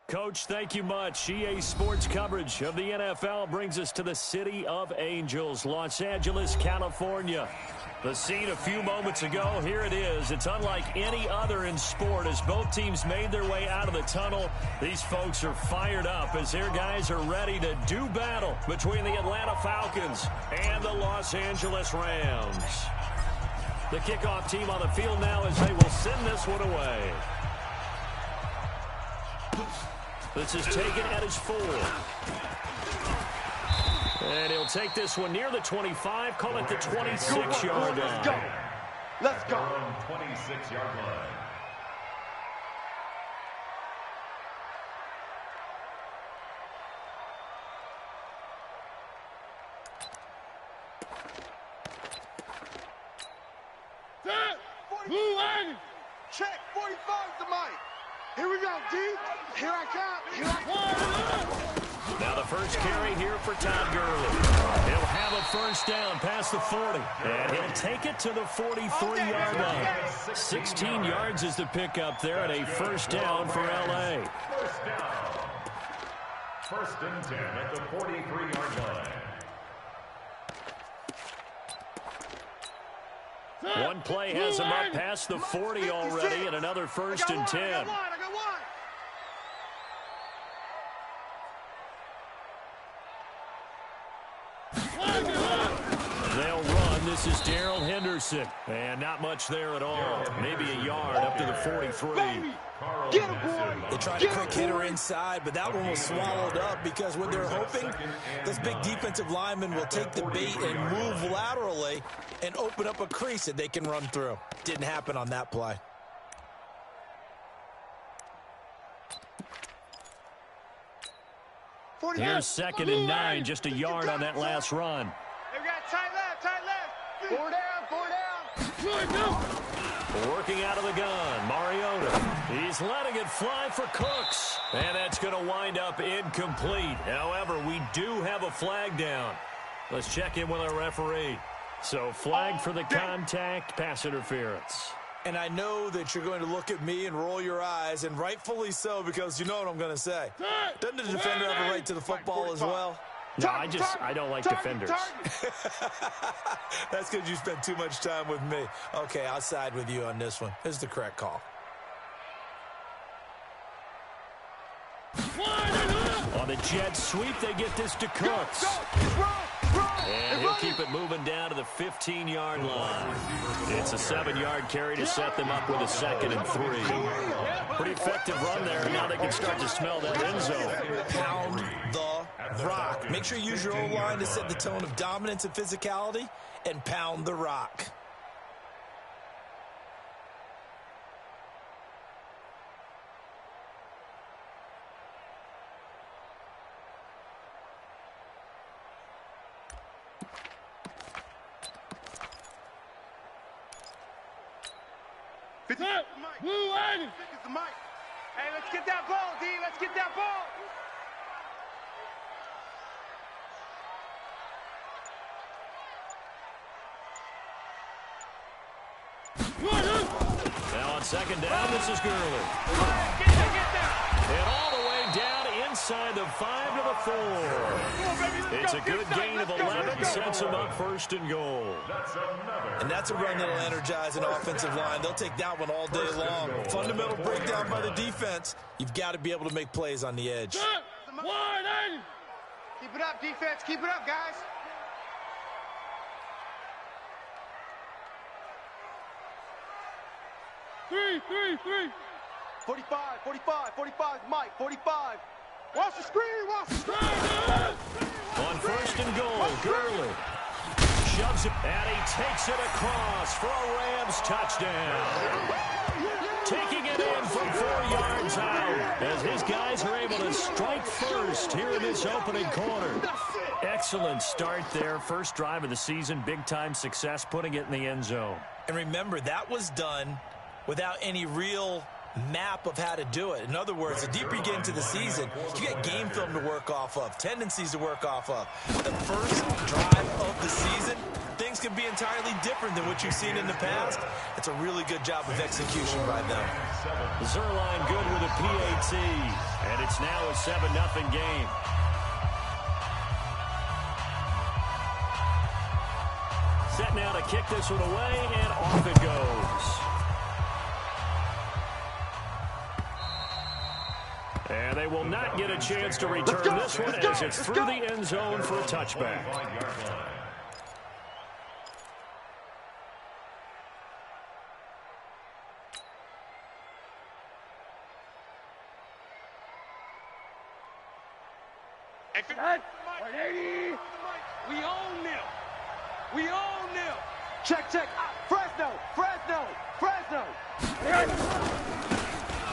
Coach, thank you much. EA Sports coverage of the NFL brings us to the City of Angels, Los Angeles, California. The scene a few moments ago, here it is. It's unlike any other in sport as both teams made their way out of the tunnel. These folks are fired up as their guys are ready to do battle between the Atlanta Falcons and the Los Angeles Rams. The kickoff team on the field now as they will send this one away. This is taken at his 4. And he'll take this one near the 25, call it the 26-yard line. Let's go. Let's go. 26-yard line. Check, 45 to Mike. Here we go, D. Here I come. Here I come. Now the first carry here for Todd Gurley. He'll have a first down past the 40. And he'll take it to the 43-yard line. 16 yards is the pickup there and a first down for L.A. First down. First and 10 at the 43-yard line. One play has him up past the 40 already and another first and 10. I got one. They'll run. This is Darrell Henderson. And not much there at all. Maybe a yard up to the 43. Get him, boy. They tried a quick hitter inside, but that one was swallowed up because what they're hoping, this big defensive lineman will take the bait and move laterally and open up a crease that they can run through. Didn't happen on that play. Here's 2nd and 9, just a yard on that last run. They got tight left. 4 down. Working out of the gun, Mariota. He's letting it fly for Cooks. And that's going to wind up incomplete. However, we do have a flag down. Let's check in with our referee. So flag for the contact, pass interference. And I know that you're going to look at me and roll your eyes, and rightfully so, because you know what I'm going to say. Doesn't the defender have a right to the football as well? No, I don't like defenders. That's because you spent too much time with me. Okay, I'll side with you on this one. This is the correct call. On the jet sweep, they get this to Cooks. And he'll keep it moving down to the 15-yard line. It's a 7-yard carry to set them up with a 2nd and 3. Pretty effective run there. Now they can start to smell that end zone. Pound the rock. Make sure you use your O-line to set the tone of dominance and physicality, and pound the rock. Hey, let's get that ball, D. Let's get that ball. Now on 2nd down, this is Gurley. Get that. And all the way down inside the 5 to the 4. It's a good gain of 11, sets them up 1st and goal. And that's a run that'll energize an offensive line. They'll take that one all day long. Fundamental breakdown by the defense. You've got to be able to make plays on the edge. Keep it up, defense. Keep it up, guys. Three. 45, Mike, 45. Watch the screen. On 1st and goal, Gurley shoves it, and he takes it across for a Rams touchdown. Taking it in from 4 yards out as his guys are able to strike first here in this opening quarter. Excellent start there. First drive of the season, big-time success, putting it in the end zone. And remember, that was done without any real map of how to do it. In other words, the deeper you get into the season, you get game film to work off of, tendencies to work off of. The first drive of the season, things can be entirely different than what you've seen in the past. It's a really good job of execution by them. Zerline good with a PAT. And it's now a 7-0 game. Set now to kick this one away, and off it goes. And they will not get a chance to return this one as it's through the end zone for a touchback. We own them. We own them. Check. Fresno.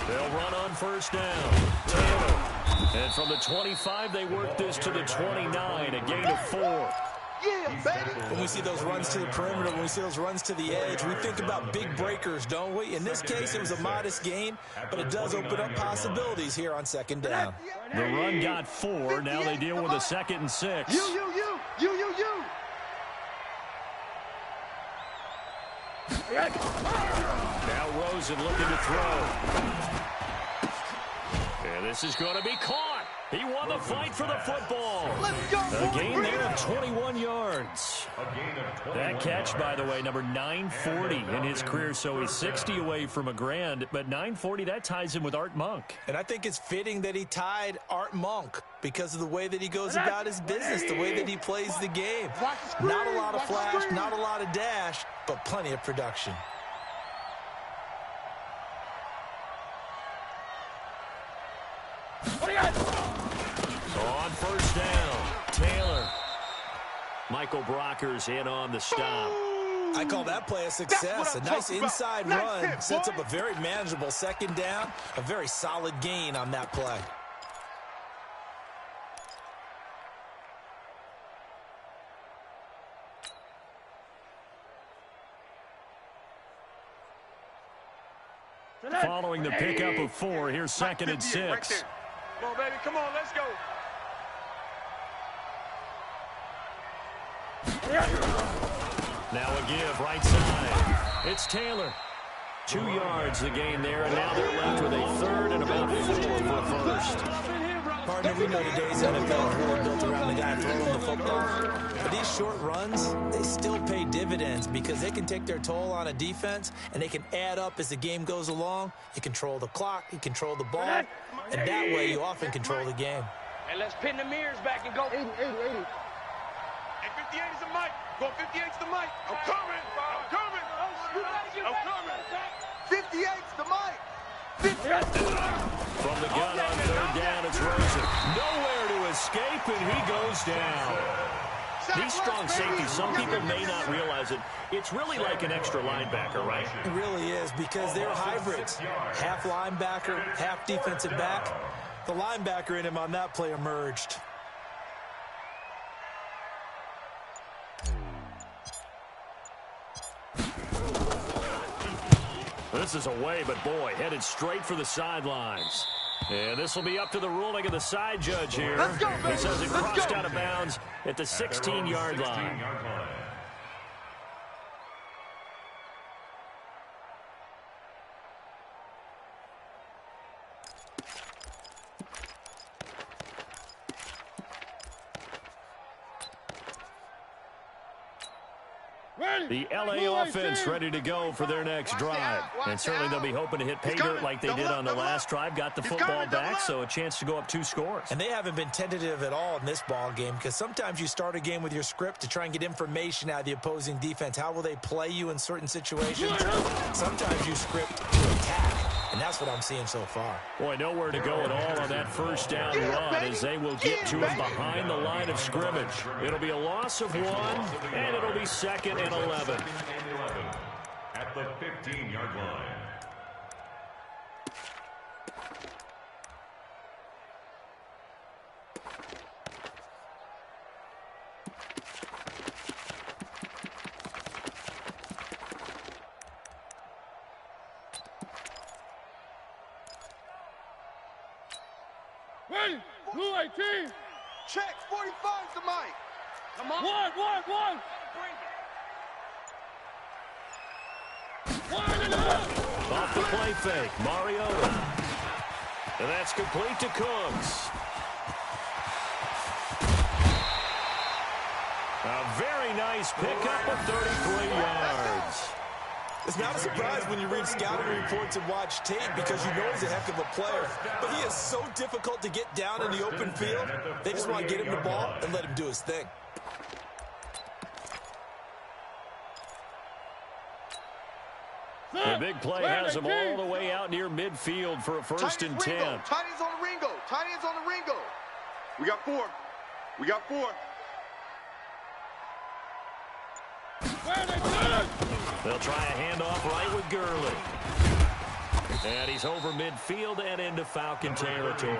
They'll run on first down. Taylor. And from the 25, they work this to the 29, a gain of 4. Yeah, baby. When we see those runs to the perimeter, when we see those runs to the edge, we think about big breakers, don't we? In this case, it was a modest gain, but it does open up possibilities here on second down. The run got 4. Now they deal with a 2nd and 6. You. Now Rosen looking to throw. And this is going to be caught. He won the fight for the football. Let's go. A gain there of 21 yards. That catch, by the way, number 940 in his career, so he's 60 away from a grand. But 940, that ties him with Art Monk. And I think it's fitting that he tied Art Monk because of the way that he goes about his business, the way that he plays the game. Not a lot of flash, not a lot of dash, but plenty of production. On first down, Taylor. Michael Brocker's in on the stop. I call that play a success. A nice inside run sets up a very manageable second down, a very solid gain on that play. Following the pickup of 4, here's 2nd and 6. Come on, baby. Come on, let's go. Now a give right side. It's Taylor. 2 yards the gain there, and now they're left with a 3rd and about 4 for first. Partner, we know today's NFL is really built around the guy throwing the football. But these short runs, they still pay dividends because they can take their toll on a defense, and they can add up as the game goes along. You control the clock, you control the ball, and that way you often control the game. And let's pin the mirrors back and go. 80. Hey, 58 is the mic. Go 58's the mic. I'm coming. 58's the mic. From the gun on 3rd down, it's Rosen. Nowhere to escape, and he goes down. These strong safeties, some people may not realize it. It's really like an extra linebacker, right? It really is because they're hybrids. Half linebacker, half defensive back. The linebacker in him on that play emerged. This is away, but boy, headed straight for the sidelines. And this will be up to the ruling of the side judge here. Let's go, baby. He says it crossed out of bounds at the 16-yard line. The LA offense ready to go for their next drive. And certainly they'll be hoping to hit pay dirt like they did on the last drive. Got the football back, so a chance to go up 2 scores. And they haven't been tentative at all in this ball game because sometimes you start a game with your script to try and get information out of the opposing defense. How will they play you in certain situations? Sometimes you script to attack. And that's what I'm seeing so far. Boy, nowhere to go at all on that first down run as they will get to him behind the line of scrimmage. It'll be a loss of 1, and it'll be 2nd and 11. At the 15-yard line. Ready? 218. Check. 45's the mic. Come on. One. Off the play fake, Mariota. And that's complete to Cooks. A very nice pickup of 33 yards. It's not a surprise when you read scouting reports and watch tape because you know he's a heck of a player. But he is so difficult to get down in the open field. They just want to get him the ball and let him do his thing. The big play has him all the way out near midfield for a first and 10. Tight ends on the Ringo. Tight ends on the Ringo. We got 4. We got 4. They'll try a handoff right with Gurley. And he's over midfield and into Falcon territory.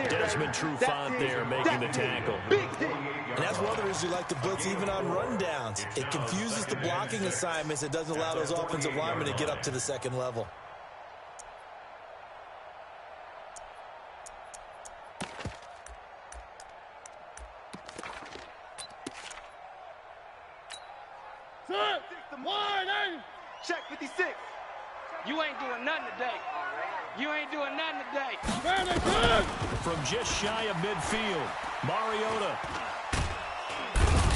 Desmond Trufant there making the tackle. And that's one of the reasons you like to blitz even on rundowns. It confuses the blocking assignments. It doesn't allow those offensive linemen to get up to the second level. Check 56. You ain't doing nothing today. You ain't doing nothing today. From just shy of midfield, Mariota.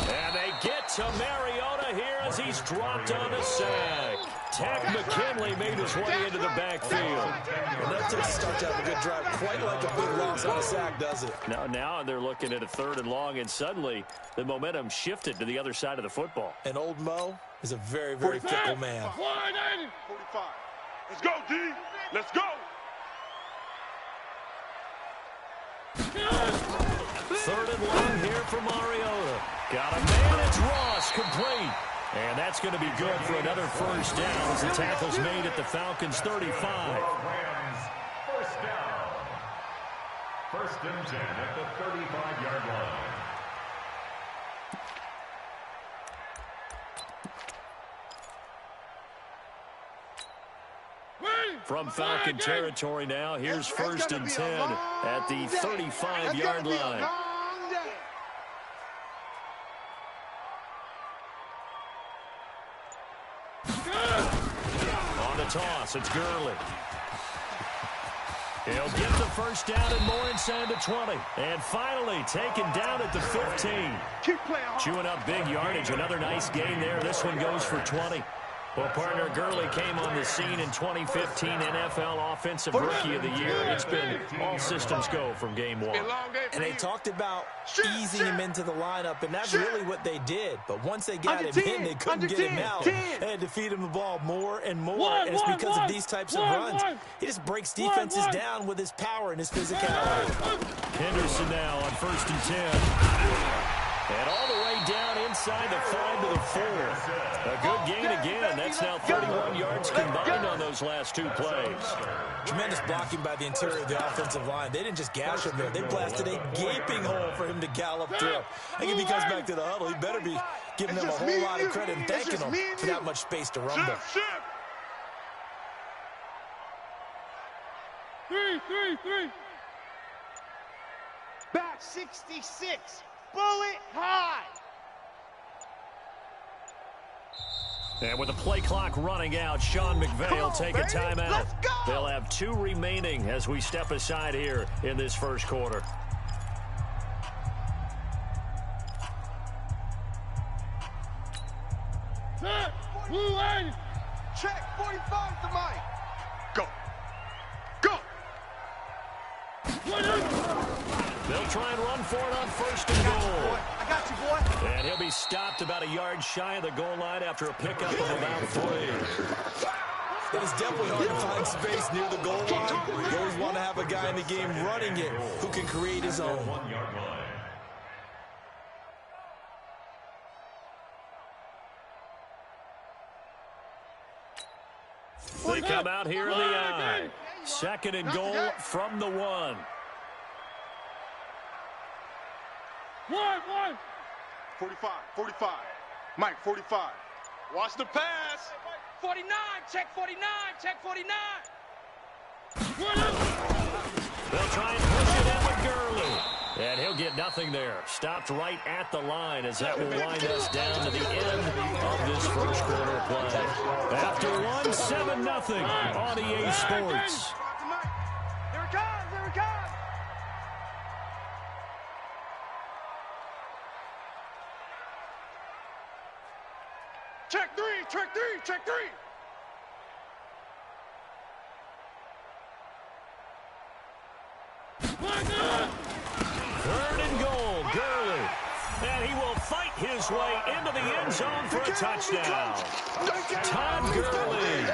And they get to Mariota here as he's dropped on the sack. Ted McKinley made his way into the backfield. And that takes a start to have a good drive. Quite like a big loss on a sack, does it? Now they're looking at a 3rd and long, and suddenly the momentum shifted to the other side of the football. And old Mo is a very, very fickle man. 45. Let's go, D. Let's go. 3rd and long here for Mariota. Got a man, it's Ross, complete. And that's going to be good for another first down as the tackle's made at the Falcons' 35. First down. 1st and 10 at the 35-yard line. From Falcon territory now, here's 1st and 10 at the 35-yard line. On the toss, it's Gurley. He'll get the first down and more inside the 20. And finally taken down at the 15. Chewing up big yardage. Another nice gain there. This one goes for 20. Well, partner, Gurley came on the scene in 2015 NFL Offensive Rookie of the Year. It's been all systems go from game 1. And they talked about easing him into the lineup, and that's really what they did. But once they got him in, they couldn't get him out. They had to feed him the ball more and more, and it's because of these types of runs. He just breaks defenses down with his power and his physicality. Henderson now on 1st and 10. And all the way down inside the 5 to the 4. A good gain again. That's now 31 yards combined on those last 2 plays. Tremendous blocking by the interior of the offensive line. They didn't just gash him there. They blasted a gaping hole for him to gallop through. I think if he comes back to the huddle, he better be giving them a whole lot of credit and thanking them for that much space to rumble. Three. Back 66. Bullet high. And with the play clock running out, Sean McVay will take a timeout. They'll have 2 remaining as we step aside here in this first quarter. Check 45 to Mike. Go. They'll try and run for it on 1st and goal. I got you, boy. And he'll be stopped about a yard shy of the goal line after a pickup of about 3. It is definitely hard to find space near the goal line. You always want to have a guy in the game running it who can create his own. They come out here in the I. 2nd and goal from the 1. 45. Mike, 45. Watch the pass. 49, check 49, check 49. They'll try and push it in with Gurley. And he'll get nothing there. Stopped right at the line as that will wind us down to the end of this first quarter play. After 1, 7-0 on EA Sports. it comes. Check three, check three, check three. Third and goal, Gurley. And he will fight his way into the end zone for a touchdown. Todd Gurley.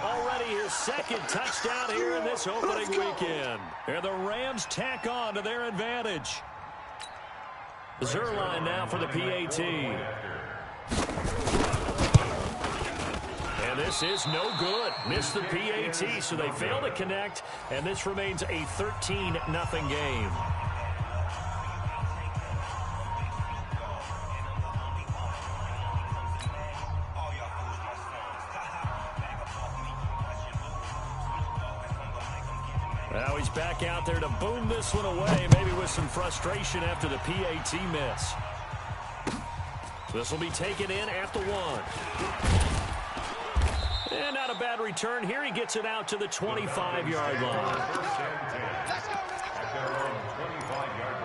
Already his second touchdown here in this opening weekend. And the Rams tack on to their advantage. Zerline now for the PAT. And this is no good. Missed the PAT, so they fail to connect, and this remains a 13-0 game. Now he's back out there to boom this one away, maybe with some frustration after the PAT miss. This will be taken in at the 1. And not a bad return here. He gets it out to the 25-yard line. At their own 25-yard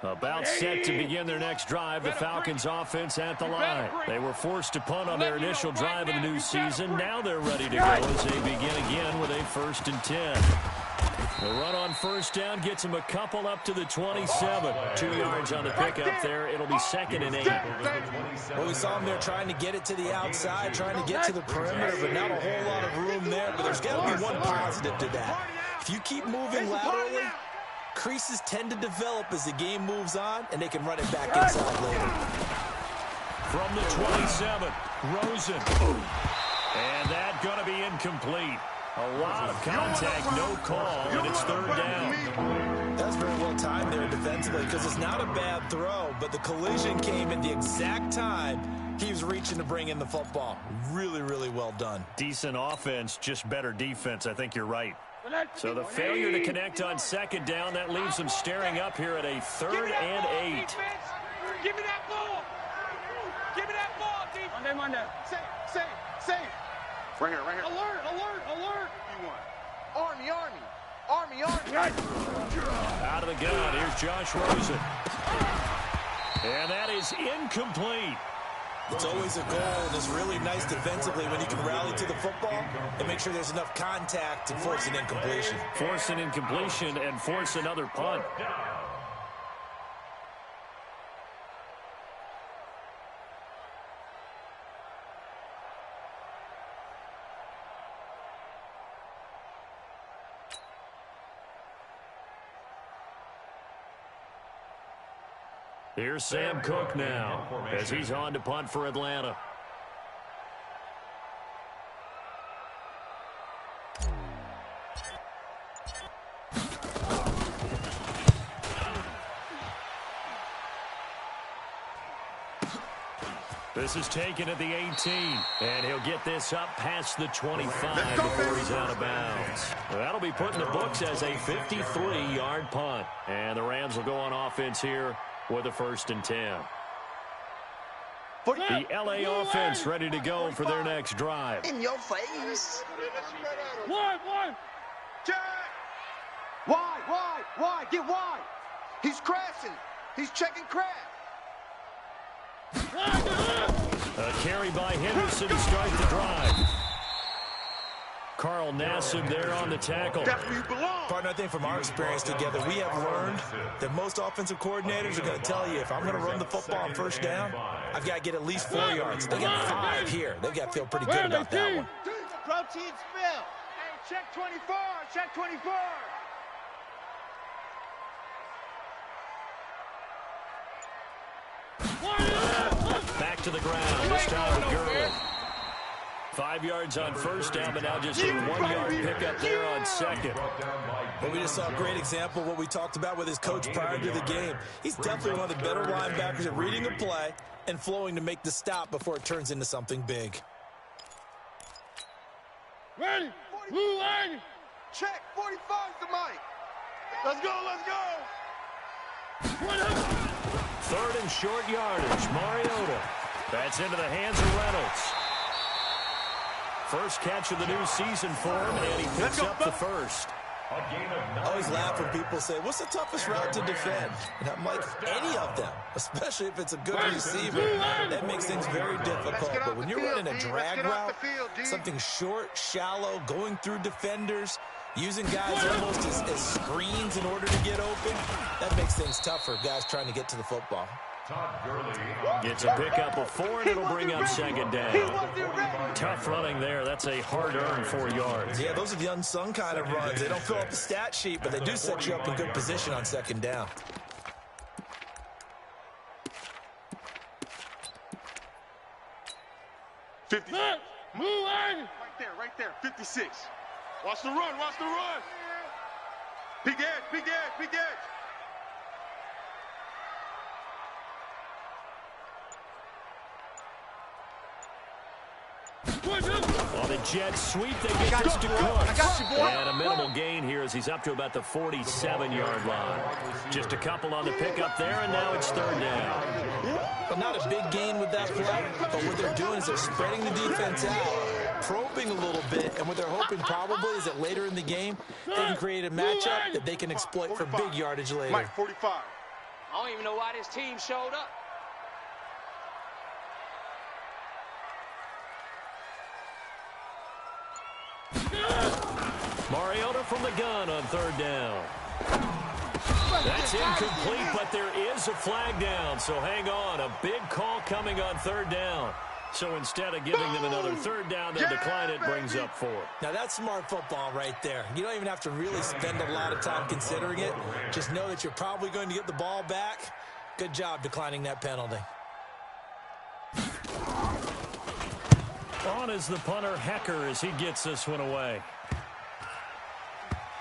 line. About set to begin their next drive, the Falcons offense at the line. They were forced to punt on their initial drive of the new season. Now they're ready to go as they begin again with a 1st and 10. The run on first down gets him a couple up to the 27. 2 yards on the pickup there. It'll be 2nd and 8. Well, we saw him there trying to get it to the outside, trying to get to the perimeter, but not a whole lot of room there. But there's got to be one positive to that. If you keep moving laterally, creases tend to develop as the game moves on, and they can run it back inside later. From the 27, Rosen. And that's going to be incomplete. A lot of contact, no call, and it's 3rd down. That's very well timed there defensively because it's not a bad throw, but the collision came at the exact time he was reaching to bring in the football. Really, really well done. Decent offense, just better defense. I think you're right. So the failure to connect on 2nd down, that leaves them staring up here at a 3rd and 8. Give me that ball. Give me that ball, defense. Monday. Safe. Right here. Alert. You want? Army. Out of the gun, here's Josh Rosen. And that is incomplete. It's always a goal, and it's really nice defensively when you can rally to the football and make sure there's enough contact to force an incompletion. Force an incompletion and force another punt. Here's Sam Cook now as he's on to punt for Atlanta. This is taken at the 18, and he'll get this up past the 25 before he's out of bounds. That'll be put in the books as a 53-yard punt, and the Rams will go on offense here with a 1st and 10. The LA offense ready to go for their next drive. In your face. One. Check. Wide. Get wide. He's crashing. He's checking crash. A carry by Henderson to start the drive. Carl Nassib there on the tackle. That's where you belong. Partner, I think from our experience together, we have learned that most offensive coordinators are going to tell you, if I'm going to run the football on 1st down, I've got to get at least 4 yards. They got 5 here. They've got to feel pretty good about that one. Protein spill. Hey, check 24. Check 24. Back to the ground. This time with Gurley. 5 yards on 1st down, but now just a 1-yard pickup there on 2nd. But we just saw a great example of what we talked about with his coach prior to the game. He's definitely one of the better linebackers at reading a play and flowing to make the stop before it turns into something big. Ready. Blue line. Check 45's the mic. Let's go. 3rd and short yardage. Mariota. That's into the hands of Reynolds. First catch of the new season for him, and he picks up the first. I always laugh when people say, what's the toughest route to defend? And I'm like, any of them, especially if it's a good receiver. That makes things very difficult. But when you're running a drag route, something short, shallow, going through defenders, using guys almost as screens in order to get open, that makes things tougher, guys trying to get to the football. Gets a pickup of 4, and it'll bring up second down. Tough running there. That's a hard-earned 4 yards. Yeah, those are the unsung kind of runs. They don't fill up the stat sheet, but they do set you up in good position on second down. Move on! Right there, 56. Watch the run, watch the run! Big edge, big edge, big edge! On the jet sweep, they get this to Cook. I got you, boy. And a minimal gain here as he's up to about the 47-yard line. Just a couple on the pickup there, and now it's third down. But not a big gain with that play, but what they're doing is they're spreading the defense out, probing a little bit, and what they're hoping probably is that later in the game, they can create a matchup that they can exploit for big yardage later. Mike, 45. I don't even know why this team showed up. Mariota from the gun on third down. That's incomplete, but there is a flag down, so hang on. A big call coming on third down. So instead of giving them another third down, they'll decline it, brings up 4. Now that's smart football right there. You don't even have to really spend a lot of time considering it. Just know that you're probably going to get the ball back. Good job declining that penalty. On is the punter, Hecker, as he gets this one away.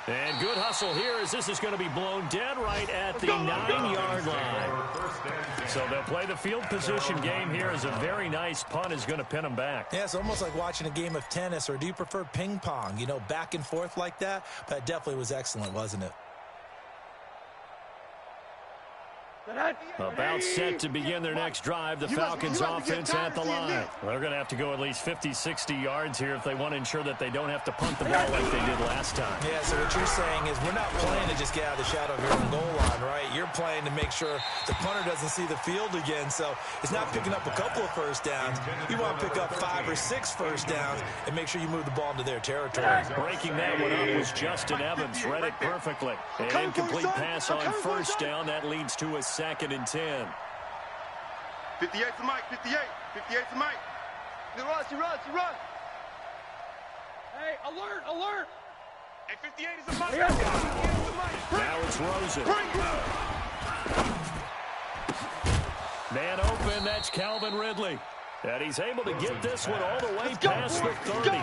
And good hustle here as this is going to be blown dead right at the 9-yard line. So they'll play the field position game here as a very nice punt is going to pin them back. Yeah, it's almost like watching a game of tennis, or do you prefer ping pong? You know, back and forth like that? But it definitely was excellent, wasn't it? About set to begin their next drive, the Falcons offense at the line. They're going to have to go at least 50, 60 yards here if they want to ensure that they don't have to punt the ball like they did last time. Yeah, so what you're saying is we're not playing to just get out of the shadow of your own goal line, right? You're playing to make sure the punter doesn't see the field again, so it's not picking up a couple of first downs. You want to pick up 5 or 6 first downs and make sure you move the ball into their territory. Breaking that one up was Justin Evans. Read it perfectly. An incomplete pass on first down. That leads to a 2nd and 10. 58 to Mike, 58. 58 to Mike. He runs. Hey, alert! Hey, 58 is a Mike. Now it's Rosen. Man open, that's Calvin Ridley. And he's able to get this one all the way past the 30.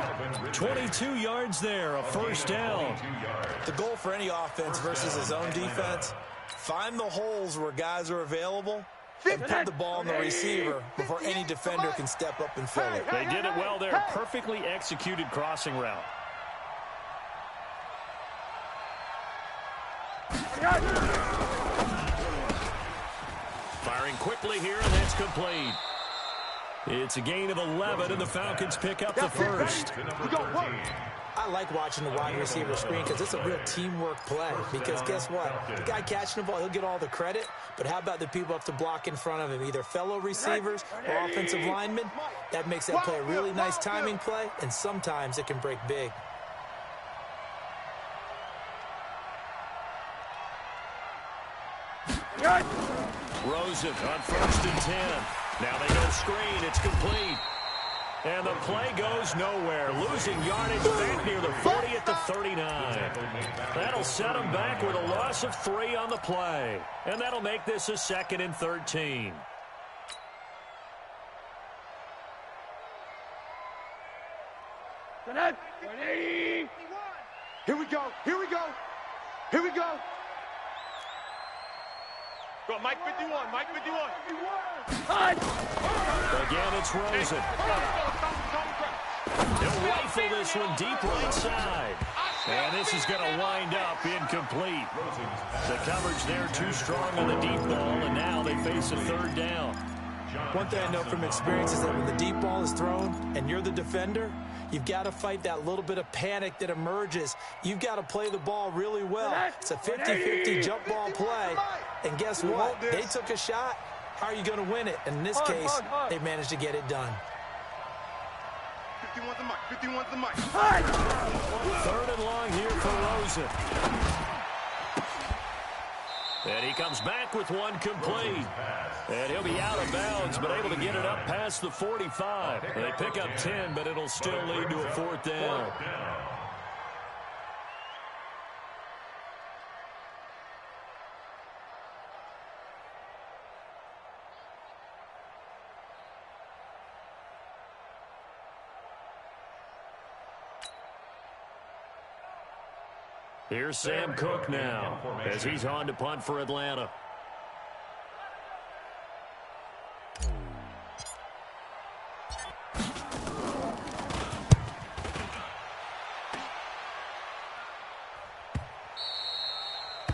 22 yards there, a first down. The goal for any offense versus his own defense, find the holes where guys are available and put the ball on the receiver before any defender can step up and fill it. They did it well there. Perfectly executed crossing route. Firing quickly here, and that's complete. It's a gain of 11, and the Falcons pick up the first. I like watching the wide receiver screen because it's a real teamwork play. Because guess what? The guy catching the ball, he'll get all the credit. But how about the people up to block in front of him, either fellow receivers or offensive linemen? That makes that play a really nice timing play, and sometimes it can break big. Rosen on 1st and 10. Now they go screen. It's complete. And the play goes nowhere. Losing yardage back near the 40 at the 39. That'll set them back with a loss of 3 on the play. And that'll make this a 2nd and 13. Here we go. Go, Mike 51, Mike 51. Again, it's Rosen. He'll rifle this one deep right side. And this is going to wind up incomplete. The coverage there too strong on the deep ball, and now they face a 3rd down. One thing I know from experience is that when the deep ball is thrown and you're the defender, you've got to fight that little bit of panic that emerges. You've got to play the ball really well. It's a 50-50 jump ball play. And guess what? They took a shot. How are you going to win it? And in this case, they managed to get it done. 51's the mic. 51's the mic. Third and long here for Rosen. And he comes back with one complete. And he'll be out of bounds, but able to get it up past the 45. They pick up 10, but it'll still lead to a fourth down. Here's Sam Cook now as he's on to punt for Atlanta.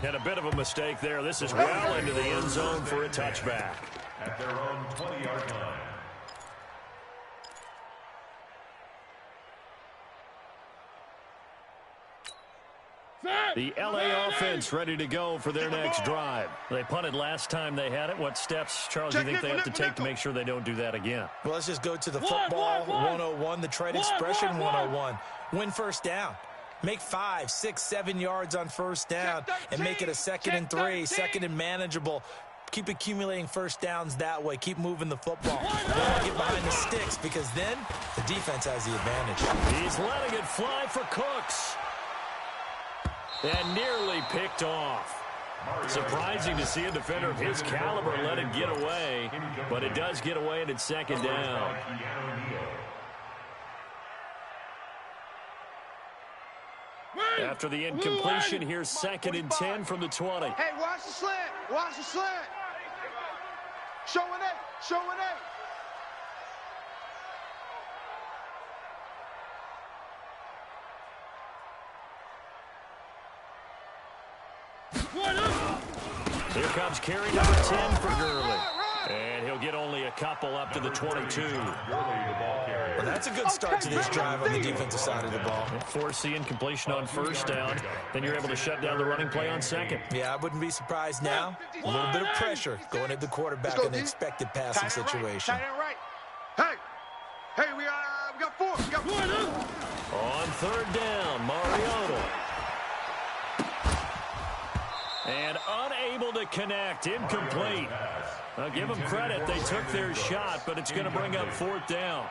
And a bit of a mistake there. This is well into the end zone for a touchback. At their own 20-yard line. The LA offense ready to go for their next drive. They punted last time they had it. What steps, Charles, do you think they have to take to make sure they don't do that again? Well, let's just go to the football 101, the trade expression 101. Win first down. Make 5, 6, 7 yards on first down and make it a 2nd and 3, 2nd and manageable. Keep accumulating first downs that way. Keep moving the football. Don't get behind the sticks because then the defense has the advantage. He's letting it fly for Cooks. And nearly picked off. Surprising to see a defender of his caliber let it get away, but it does get away and it's second down. After the incompletion, here's 2nd and 10 from the 20. Hey, watch the slant. Watch the slant. Show an 8. Show an 8. Here comes carry number 10 for Gurley. And he'll get only a couple up to the 22. Well, that's a good start to this drive on the defensive side of the ball. Force the incompletion on first down. Then you're able to shut down the running play on second. Yeah, I wouldn't be surprised now. A little bit of pressure going at the quarterback in the expected passing situation. Hey, we got 4. We got 4. On third down, Mariota. And unable to connect, incomplete. I'll give them credit. They took their shot, but it's going to bring up fourth down.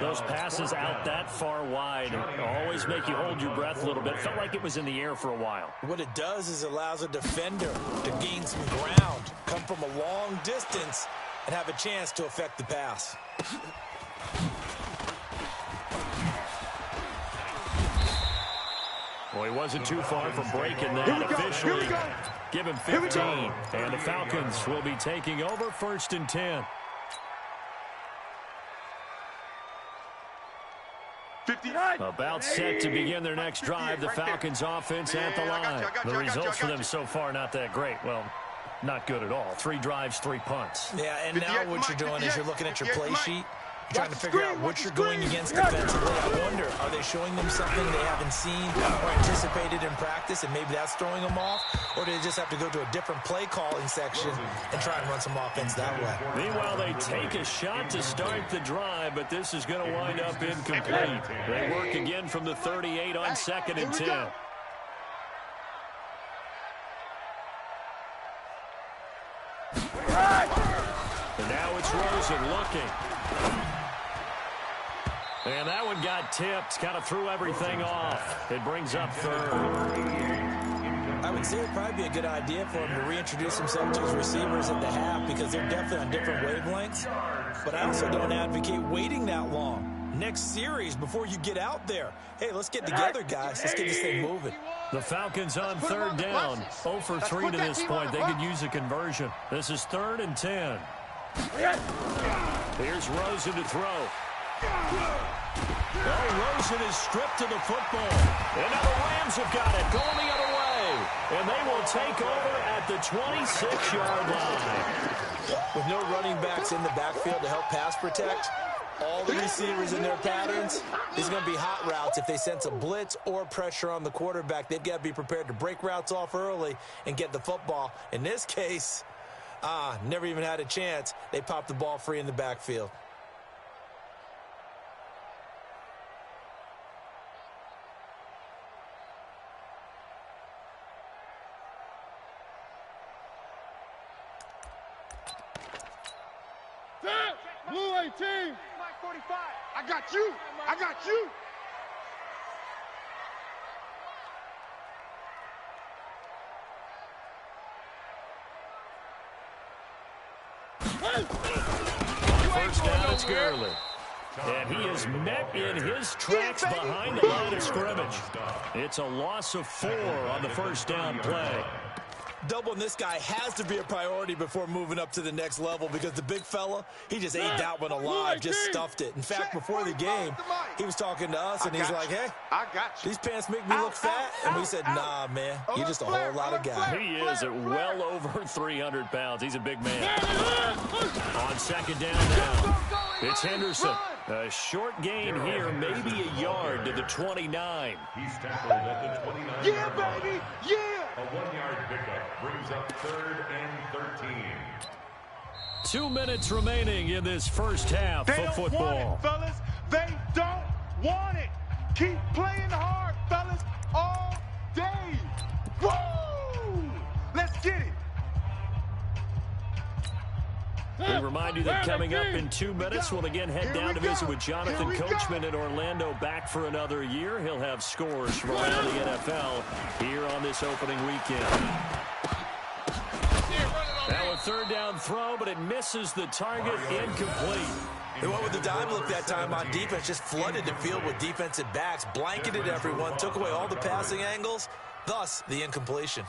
Those passes out that far wide always make you hold your breath a little bit. It felt like it was in the air for a while. What it does is allows a defender to gain some ground, come from a long distance, and have a chance to affect the pass. Well, he wasn't too far from breaking that officially. Give him 15. And the Falcons will be taking over 1st and 10. 59. About set to begin their next drive. The Falcons offense at the line. The results for them so far not that great. Well, not good at all. 3 drives, 3 punts. Yeah, and now what you're doing is you're looking at your play sheet. You're trying to figure out what you're going against defensively. I wonder, are they showing them something they haven't seen or anticipated in practice, and maybe that's throwing them off? Or do they just have to go to a different play calling section and try and run some offense that way? Meanwhile, they take a shot to start the drive, but this is going to wind up incomplete. They work again from the 38 on 2nd and 10. And now it's Rosen looking. And that one got tipped, kind of threw everything off. It brings up third. I would say it would probably be a good idea for him to reintroduce himself to his receivers at the half because they're definitely on different wavelengths. But I also don't advocate waiting that long. Next series before you get out there. Hey, let's get together, guys. Let's get this thing moving. The Falcons on third down. 0 for 3 to this point. They could use a conversion. This is 3rd and 10. Here's Rosen to throw. Oh, Rosen is stripped to the football. And now the Rams have got it. Going the other way. And they will take over at the 26-yard line. With no running backs in the backfield to help pass protect, all the receivers in their patterns, these are going to be hot routes. If they sense a blitz or pressure on the quarterback, they've got to be prepared to break routes off early and get the football. In this case, never even had a chance. They popped the ball free in the backfield. Blue 18. Mike 45. I got you. I got you. First down, it's Gurley. And he is met in his tracks behind the line of scrimmage. It's a loss of 4 on the first down play. Doubling this guy has to be a priority before moving up to the next level because the big fella, he just ate that one alive, just stuffed it. In fact, before the game, he was talking to us, and he's like, hey, these pants make me look fat. And we said, nah, man, you're just a whole lot of guy. He is at well over 300 pounds. He's a big man. On second down now, it's Henderson. A short gain here, maybe a yard to the 29. He's tackled at the 29. Yeah, baby, yeah. A 1-yard pickup brings up 3rd and 13. 2 minutes remaining in this first half of football. Want it, fellas. They don't want it. Keep playing hard, fellas, all day. Woo! Let's get it. We remind you that coming up in 2 minutes, we'll again head down to visit with Jonathan Coachman in Orlando, back for another year. He'll have scores from around the NFL here on this opening weekend. Now a third down throw, but it misses the target, incomplete. They went with the dime look that time on defense, just flooded the field with defensive backs, blanketed everyone, took away all the passing angles, thus the incompletion.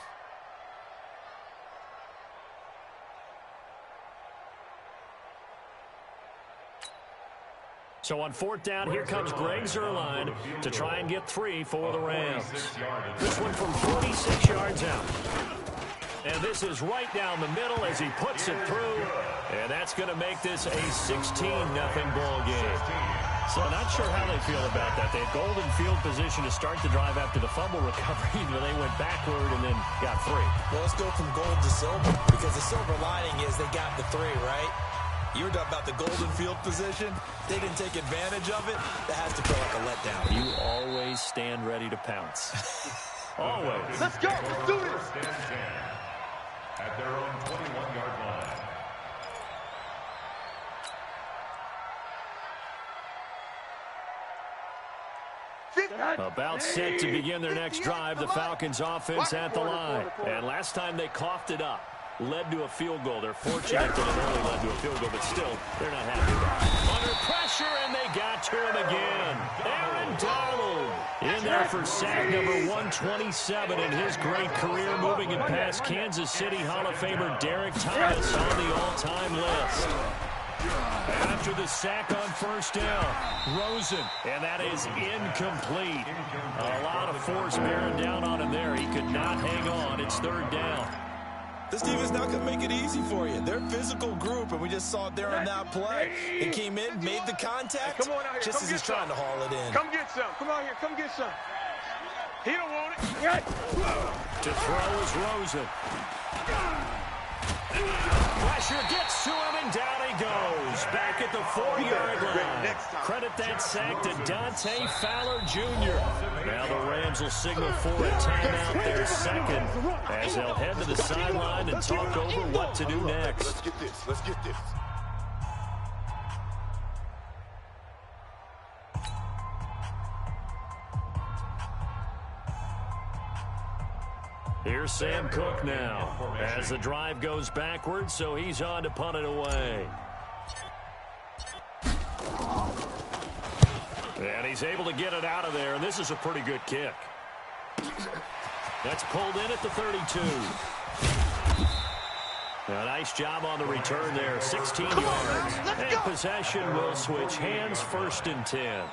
So on fourth down, here comes Greg Zuerlein to try and get 3 for the Rams. This one from 46 yards out. And this is right down the middle as he puts it through. And that's going to make this a 16-0 ball game. So not sure how they feel about that. They had golden field position to start the drive after the fumble recovery, but they went backward and then got 3. Well, let's go from gold to silver, because the silver lining is they got the 3, right? You were talking about the golden field position. They didn't take advantage of it. That has to feel like a letdown. You always stand ready to pounce. Always. Let's go. Let's do it. First and 10 at their own 21-yard line. About set to begin their next drive, the Falcons offense at the line. And last time they coughed it up, led to a field goal. They're fortunate that it only led to a field goal, but still, they're not happy about it. Under pressure, and they got to him again. Aaron Donald in there for sack number 127 in his great career, moving it past Kansas City Hall of Famer Derek Thomas on the all-time list. After the sack on first down, Rosen, and that is incomplete. A lot of force bearing down on him there. He could not hang on. It's third down. This team is not going to make it easy for you. They're a physical group, and we just saw it there on that play. He came in, made the contact, Come on out here. just as he's trying to haul it in. Come get some. Come out here. Come get some. He don't want it. To throw is Rosen. Pressure gets to him, and down he goes. Back at the 4-yard line. Credit that sack to Dante Fowler Jr. Now the Rams will signal for a timeout, their second, as they'll head to the sideline and talk over what to do next. Let's get this. Let's get this. Here's Sam Cook now as the drive goes backwards, so he's on to punt it away. And he's able to get it out of there, and this is a pretty good kick. That's pulled in at the 32. A nice job on the return there, 16 yards. And possession will switch hands, 1st and 10.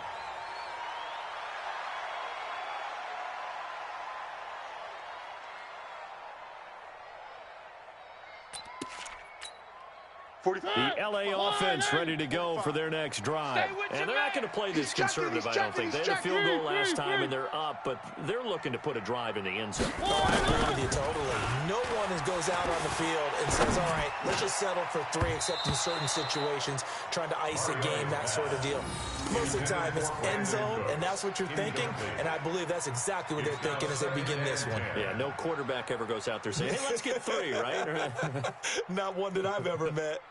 The L.A. offense ready to go for their next drive. And they're not going to play this conservative, I don't think. They had a field goal last time, and they're up, but they're looking to put a drive in the end zone. Oh, I agree with you totally. No one goes out on the field and says, all right, let's just settle for 3, except in certain situations, trying to ice a game, that sort of deal. Most of the time, it's end zone, and that's what you're thinking, and I believe that's exactly what they're thinking as they begin this one. Yeah, no quarterback ever goes out there saying, hey, let's get 3, right? Not one that I've ever met.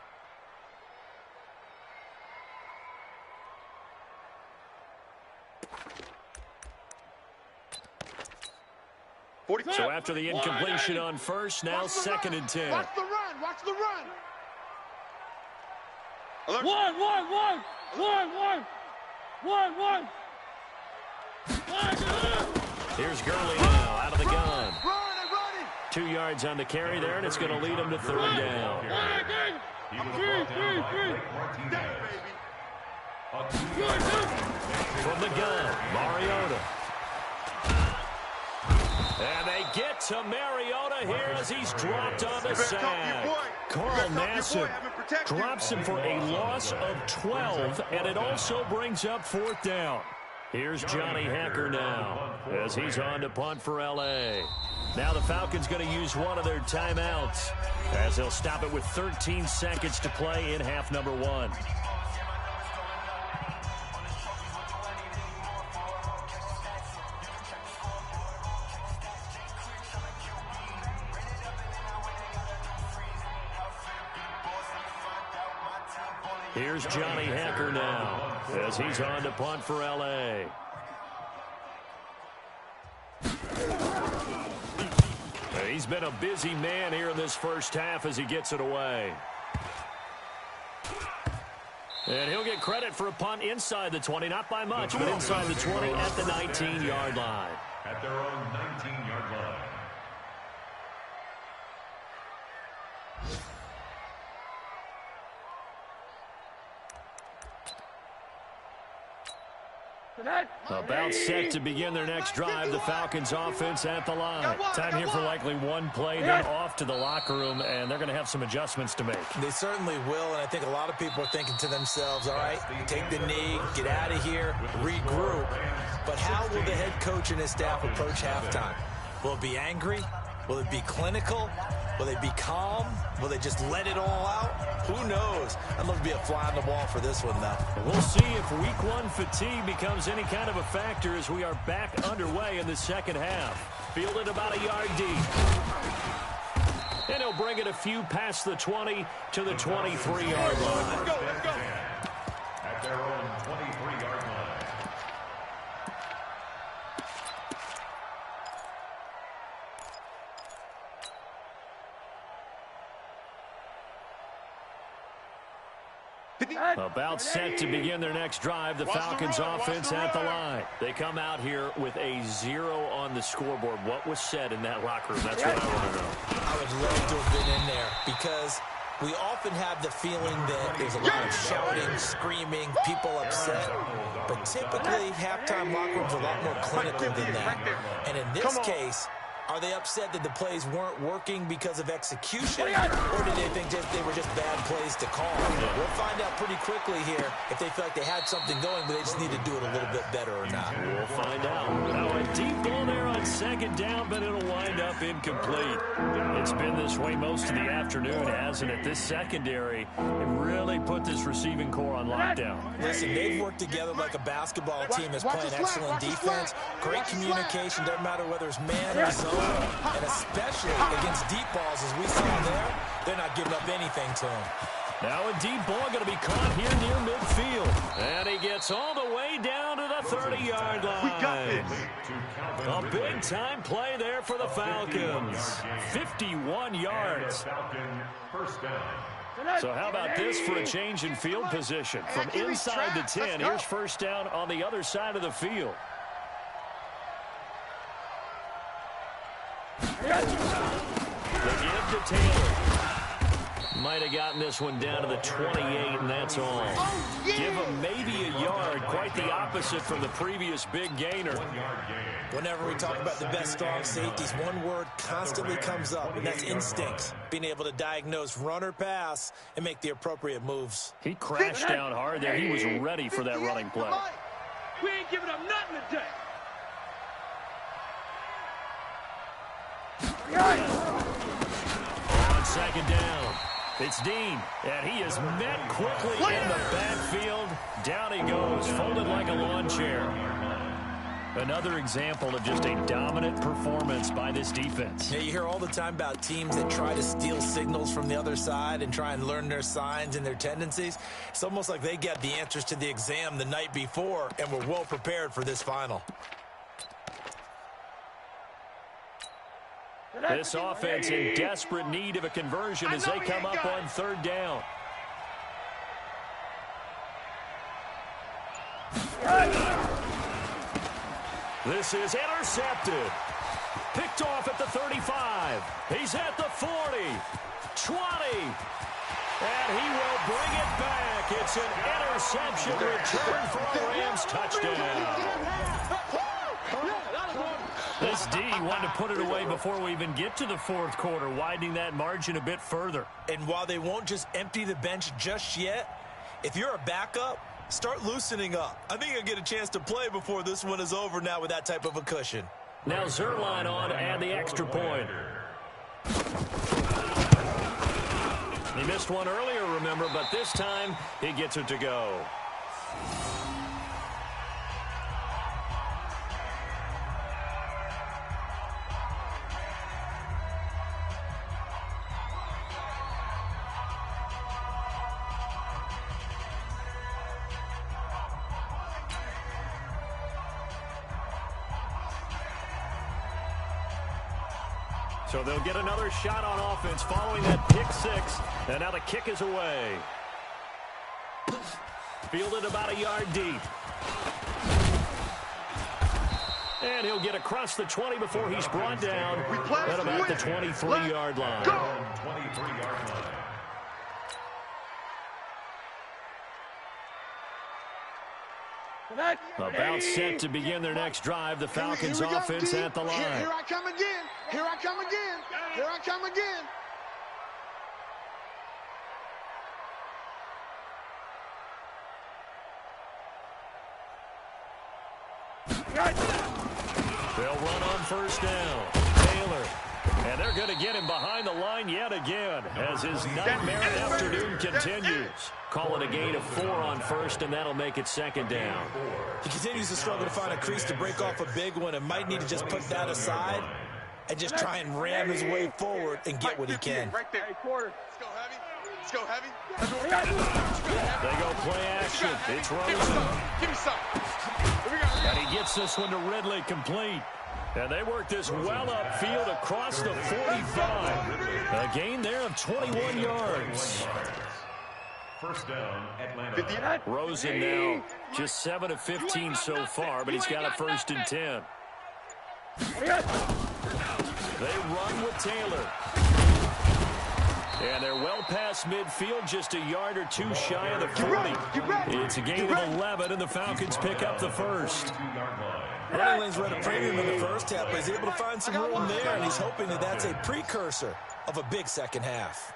So after the incompletion on first, now 2nd and 10. Watch the run. Watch the run. One. Here's Gurley now out of the gun. Run. 2 yards on the carry there, and it's going to lead him to 3rd down. From the gun, Mariota. And they get to Mariota here as he's dropped on the sack. Carl Nassib drops him for a loss of 12, and it also brings up 4th down. Here's Johnny Hacker now as he's on to punt for L.A. Now the Falcons going to use one of their timeouts as they'll stop it with 13 seconds to play in half number 1. Here's Johnny Hacker now as he's on to punt for L.A. He's been a busy man here in this first half as he gets it away. And he'll get credit for a punt inside the 20, not by much, but inside the 20 at the 19-yard line. At their own 19-yard line. About set to begin their next drive, the Falcons offense at the line. Time here for likely one play, then off to the locker room, and they're going to have some adjustments to make. They certainly will, and I think a lot of people are thinking to themselves, all right, take the knee, get out of here, regroup. But how will the head coach and his staff approach halftime? Will it be angry? Will it be clinical? Will they be calm? Will they just let it all out? Who knows? I'd love to be a fly on the wall for this one, though. We'll see if week 1 fatigue becomes any kind of a factor as we are back underway in the second half. Fielded about a yard deep. And he'll bring it a few past the 20 to the 23-yard line. Let's go. At their own 23-yard line. About set to begin their next drive, the Falcons offense at the line. They come out here with a 0 on the scoreboard. What was said in that locker room? That's what I want to know. I would love to have been in there because we often have the feeling that there's a lot of shouting, screaming, people upset. But typically, halftime locker rooms are a lot more clinical than that. And in this case, are they upset that the plays weren't working because of execution, or did they think they were just bad plays to call? We'll find out pretty quickly here if they feel like they had something going, but they just need to do it a little bit better or not. We'll find out. Now a deep ball there on 2nd down, but it'll wind up incomplete. It's been this way most of the afternoon, hasn't it? This secondary really put this receiving core on lockdown. Listen, they've worked together like a basketball team that's playing excellent defense, great communication, doesn't matter whether it's man or zone. And especially against deep balls, as we saw there, they're not giving up anything to him. Now a deep ball going to be caught here near midfield. And he gets all the way down to the 30-yard line. We got this. A big-time play there for the Falcons. 51 yards. First down. So how about this for a change in field position? From inside the 10, here's first down on the other side of the field. The give to Taylor. Might have gotten this one down to the 28, and that's all. Give him maybe a yard, yard. Quite the opposite from the previous big gainer. Whenever we talk about the best strong safeties, one word constantly comes up, and that's instinct. Being able to diagnose run or pass and make the appropriate moves. He crashed down hard there. He was ready for that running play. We ain't giving up nothing today. On second down, it's Dean, and he is met quickly in the backfield. Down he goes, folded like a lawn chair. Another example of just a dominant performance by this defense. Yeah, you hear all the time about teams that try to steal signals from the other side and try and learn their signs and their tendencies. It's almost like they get the answers to the exam the night before and were well prepared for this final. This offense in desperate need of a conversion as they come up on third down. This is intercepted. Picked off at the 35. He's at the 40. 20. And he will bring it back. It's an interception return for a Rams touchdown. This D wanted to put it away before we even get to the fourth quarter, widening that margin a bit further. And while they won't just empty the bench just yet, if you're a backup, start loosening up. I think you'll get a chance to play before this one is over now with that type of a cushion. Now Zerline on and the extra point. He missed one earlier, remember, but this time he gets it to go. So they'll get another shot on offense following that pick six. And now the kick is away. Fielded about a yard deep. And he'll get across the 20 before he's brought down at about the 23-yard line. 23-yard line. About set to begin their next drive. The Falcons offense at the line. Here I come again. Here I come again. Here I come again. They'll run on first down. Taylor. And they're going to get him behind the line yet again as his nightmare afternoon continues. Call it a gain of 4 on first, and that'll make it second down. He continues to struggle to find a crease to break off a big one and might need to just put that aside and just try and ram his way forward and get what he can. Right there. Quarter. Let's go heavy. Let's go heavy. They go play action. It's Rosen. Give me some. And he gets this one to Ridley complete. And they work this well upfield across the 45. A gain there of 21 yards. First down, Atlanta. Rosen now just 7 of 15 so far, but he's got a first and 10. They run with Taylor. And they're well past midfield, just a yard or two shy of the 40. It's a gain of 11, and the Falcons pick up the first. Running lanes were at a premium in the first half, but he's able to find some room there, and he's hoping that that's a precursor of a big second half.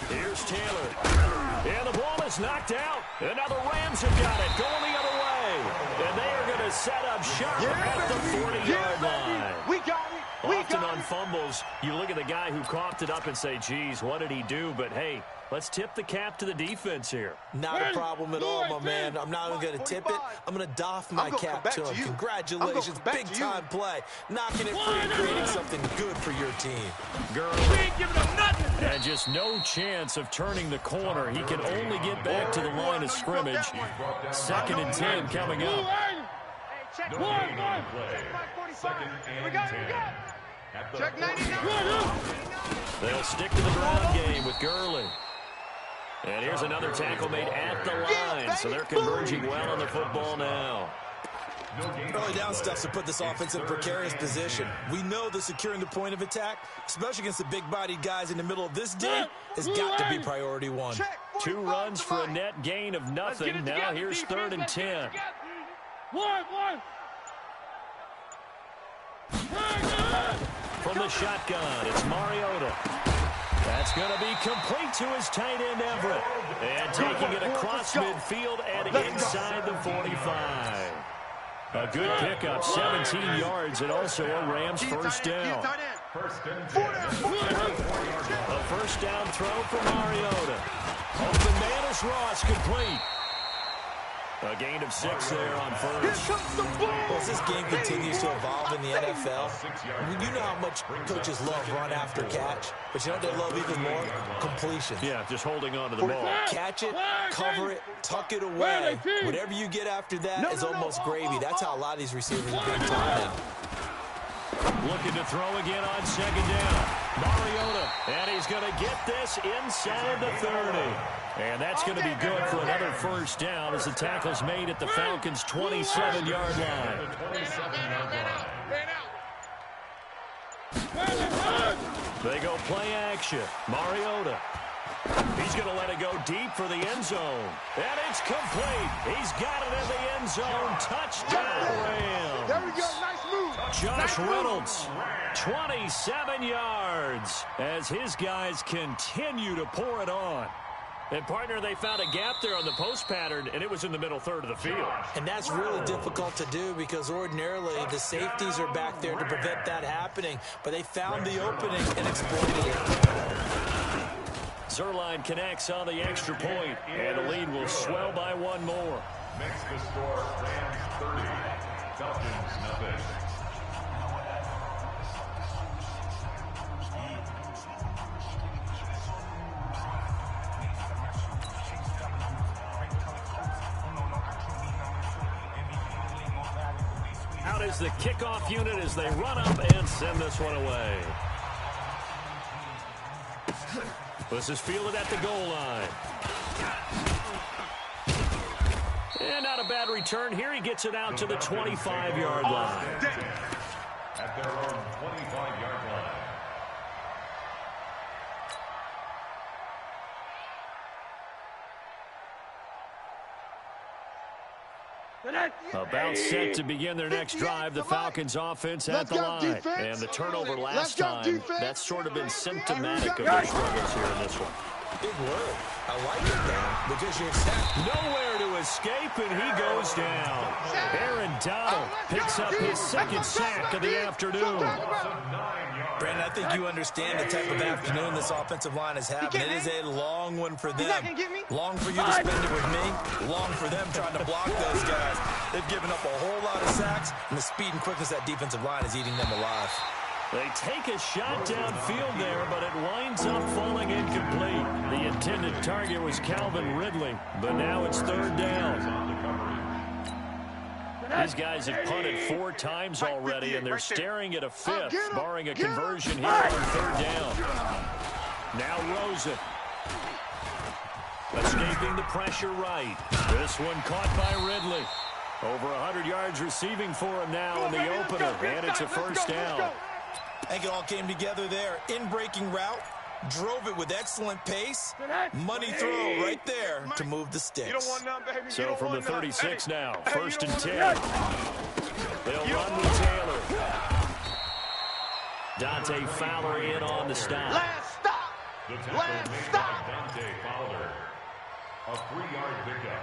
Here's Taylor. And the ball is knocked out. And now the Rams have got it, going the other way. And they are going to set up shop at the 40-yard line. We got it. Often on fumbles, you look at the guy who coughed it up and say, geez, what did he do? But, hey, let's tip the cap to the defense here. Not a problem at all, my man. I'm not even going to tip it. I'm going to doff my cap to him. Congratulations, big-time play. Knocking it free and creating something good for your team. Gurley. And just no chance of turning the corner. He can only get back to the line of scrimmage. Second and 10 coming up. Check No gain on play. Second and 10. Check 99. They'll stick to the ground game with Gurley. And here's another tackle made at the line, so they're converging well on the football now. Early down stuff to put this offense in a precarious position. We know that securing the point of attack, especially against the big-bodied guys in the middle of this D, has got to be priority one. 2 runs for a net gain of nothing. Now here's 3rd and 10. From the shotgun, it's Mariota. That's going to be complete to his tight end, Everett. And taking it across midfield and inside the 45. A good pickup, 17 yards, and also a Rams first down. A first down throw for Mariota. Open man is Ross, complete. A gain of 6 there on first. Well, as this game continues to evolve in the NFL, you know how much coaches love run after catch, but you know what they love even more? Completion. Yeah, just holding on to the ball. Catch it, cover it, tuck it away. Whatever you get after that is almost gravy. That's how a lot of these receivers are being taught now. Looking to throw again on 2nd down. Mariota, and he's going to get this inside the 30. And that's going to be good for another first down as the tackle's made at the Falcons' 27-yard line. They go play action. Mariota. He's going to let it go deep for the end zone. And it's complete. He's got it in the end zone. Touchdown, Rams. There we go. Nice move. Josh Reynolds, 27 yards as his guys continue to pour it on. And, partner, they found a gap there on the post pattern, and it was in the middle third of the field. And that's really difficult to do because ordinarily the safeties are back there to prevent that happening. But they found the opening and exploited it. Zerline connects on the extra point, and the lead will swell by 1 more. Makes the score Rams 30, Falcons nothing. Out is the kickoff unit as they run up and send this one away. This is fielded at the goal line. And not a bad return. Here he gets it out to the 25-yard line. At their own 25-yard line. About set to begin their next drive, the Falcons offense at the line. And the turnover last time, that's sort of been symptomatic of their struggles here in this one. Big word. I like it, though, because you're nowhere to escape, and he goes down. Aaron Donald picks up his 2nd sack of the afternoon. Brandon, I think you understand the type of afternoon this offensive line is having. It is a long one for them. Long for you to spend it with me. Long for them trying to block those guys. They've given up a whole lot of sacks, and the speed and quickness of that defensive line is eating them alive. They take a shot downfield there, but it winds up falling incomplete. The intended target was Calvin Ridley, but now it's 3rd down. These guys have punted 4 times already, and they're staring at a 5th, barring a conversion here on 3rd down. Now Rosen. Escaping the pressure right. This one caught by Ridley. Over 100 yards receiving for him now in the opener, and it's a first down. I think it all came together there. In-breaking route, drove it with excellent pace. Money throw right there to move the sticks. So from the 36 now, 1st and 10. They'll run with Taylor. Dante Fowler in on the stop. Last stop. Last stop. Dante Fowler. A 3-yard pickup.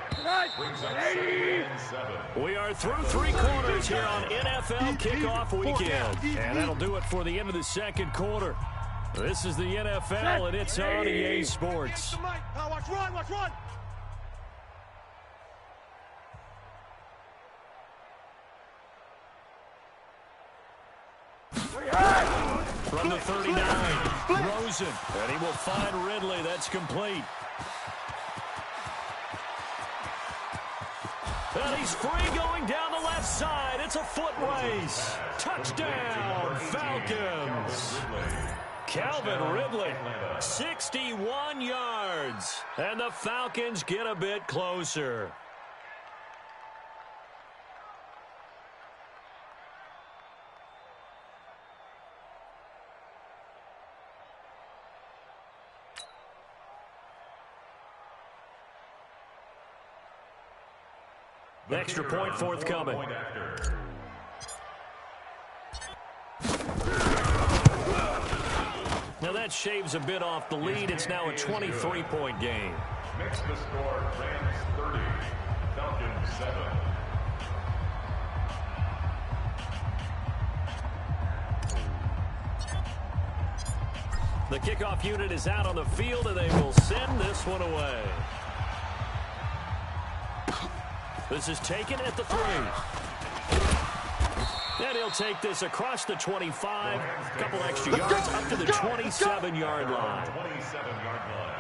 Brings up 2nd and 7. We are through 3 quarters here on NFL Kickoff Weekend. And that'll do it for the end of the 2nd quarter. This is the NFL, and it's on EA Sports. Watch run, watch run. From the 39, Rosen, and he will find Ridley. That's complete. And he's free going down the left side. It's a foot race. Touchdown, Falcons. Calvin Ridley, 61 yards. And the Falcons get a bit closer. Extra point forthcoming. Now that shaves a bit off the lead. It's now a 23-point game. Makes the score Rams 30, Falcons 7. The kickoff unit is out on the field, and they will send this one away. This is taken at the 3. And he'll take this across the 25, a couple extra yards up to the 27-yard line. 27-yard line.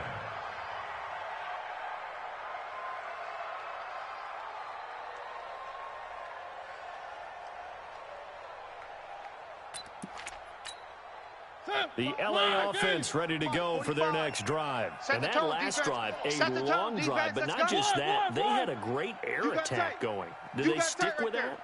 The LA offense ready to go for their next drive. And that last drive, a long drive, but not just that. They had a great air attack going. Did they stick with that?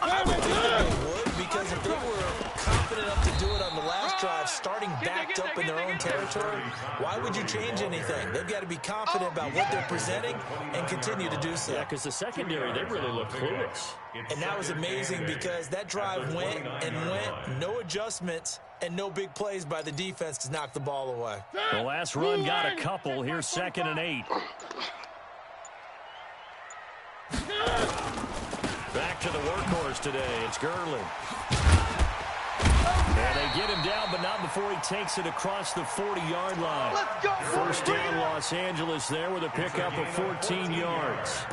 I would think that they would, because if they were confident enough to do it on the last drive, starting backed up in their own territory, why would you change anything? They've got to be confident about what they're presenting and continue to do so. Yeah, because the secondary, they really looked clueless. And that was amazing because that drive went and went, no adjustments, and no big plays by the defense to knock the ball away. The last run got a couple. Here's 2nd and 8. Back to the workhorse today. It's Gurley. And they get him down, but not before he takes it across the 40-yard line. First down, Los Angeles there with a pickup of 14 yards.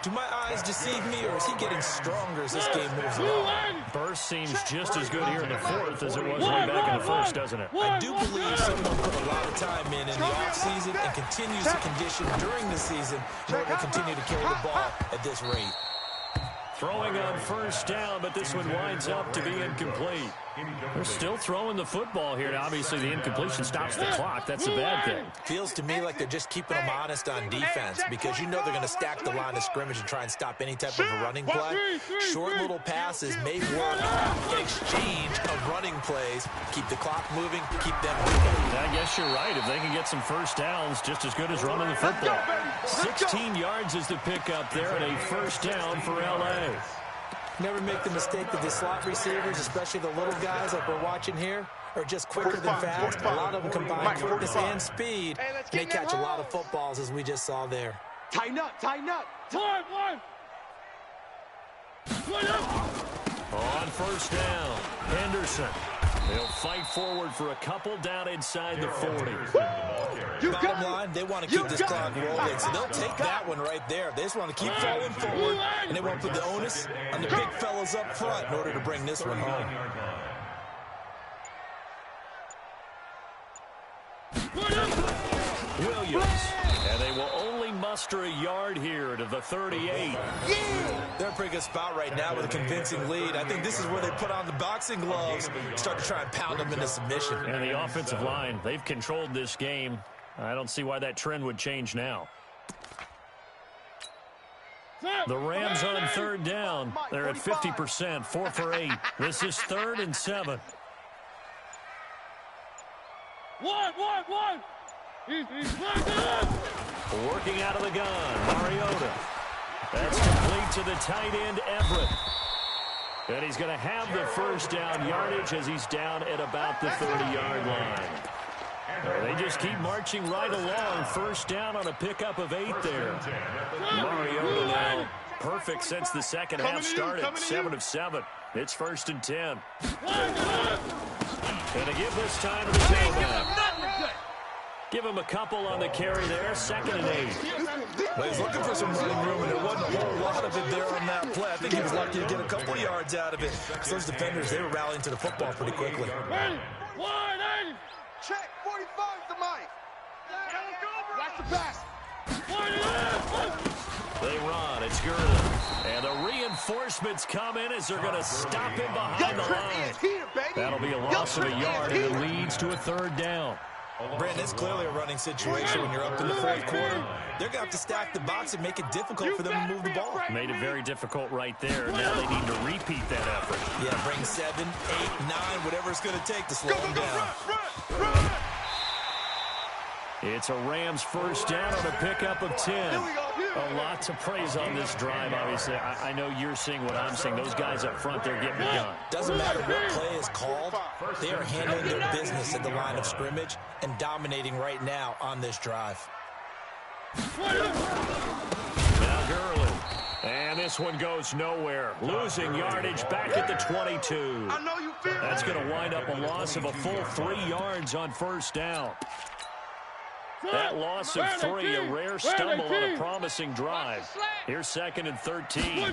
Do my eyes deceive me, or is he getting stronger as this game moves along? Burst seems just as good here in the 4th as it was way back in the 1st, doesn't it? I do believe someone put a lot of time in the offseason and continues to condition during the season in order to continue to carry the ball at this rate. Throwing on first down, but this one winds up to be incomplete. They're still throwing the football here. Now, obviously, the incompletion stops the clock. That's a bad thing. Feels to me like they're just keeping them honest on defense, because you know they're going to stack the line of scrimmage and try and stop any type of a running play. Short little passes may work in exchange of running plays. Keep the clock moving, keep them moving. I guess you're right. If they can get some first downs, just as good as running the football. 16 yards is the pickup there, and a first down for L.A. Never make the mistake that the slot receivers, especially the little guys like we're watching here, are just quicker than fast. A lot of them combine quickness and speed, and they catch a lot of footballs, as we just saw there. Tighten up, tighten up. On first down, Henderson. They'll fight forward for a couple down inside the 40. Bottom line, they want to keep this clock rolling, so they'll take that one right there. They just want to keep falling forward, and they want to put the onus on the big fellas up front in order to bring this one home. Williams. And they will only muster a yard here to the 38. They're in a pretty good spot right now with a convincing lead. I think this is where they put on the boxing gloves, start to try and pound them into submission. And the offensive line, they've controlled this game. I don't see why that trend would change now. The Rams on 3rd down. They're at 50%, 4 for 8. This is 3rd and 7. One. Working out of the gun, Mariota. That's complete to the tight end, Everett. And he's going to have the first down yardage as he's down at about the 30-yard line. They just keep marching right along. First down on a pickup of 8 there. Mariota now perfect since the second half started. 7 of 7. It's 1st and 10. And to give this time to the tailback. Give him a couple on the carry there. 2nd and 8. Well, he's looking for some running room, and there wasn't a whole lot of it there on that play. I think he was lucky to get a couple yards out of it. So those defenders, they were rallying to the football pretty quickly. Check, 45 the mic. Watch the pass. They run. It's Gurley. And the reinforcements come in as they're going to stop him behind the line. That'll be a loss of a yard, and it leads to a 3rd down. Brandon, it's clearly a running situation when you're up in the 4th quarter. They're going to have to stack the box and make it difficult for them to move the ball. Made it very difficult right there. Now they need to repeat that effort. Yeah, bring 7, 8, 9, whatever it's going to take to slow them down. It's a Rams first down on a pickup of 10. A lot to praise on this drive, obviously. I know you're seeing what I'm seeing. Those guys up front, they're getting it done. Doesn't matter what play is called. They are handling their business at the line of scrimmage and dominating right now on this drive. Now Gurley. And this one goes nowhere. Losing yardage back at the 22. That's going to wind up a loss of a full 3 yards on first down. That loss of 3, a rare stumble on a promising drive. Here's 2nd and 13.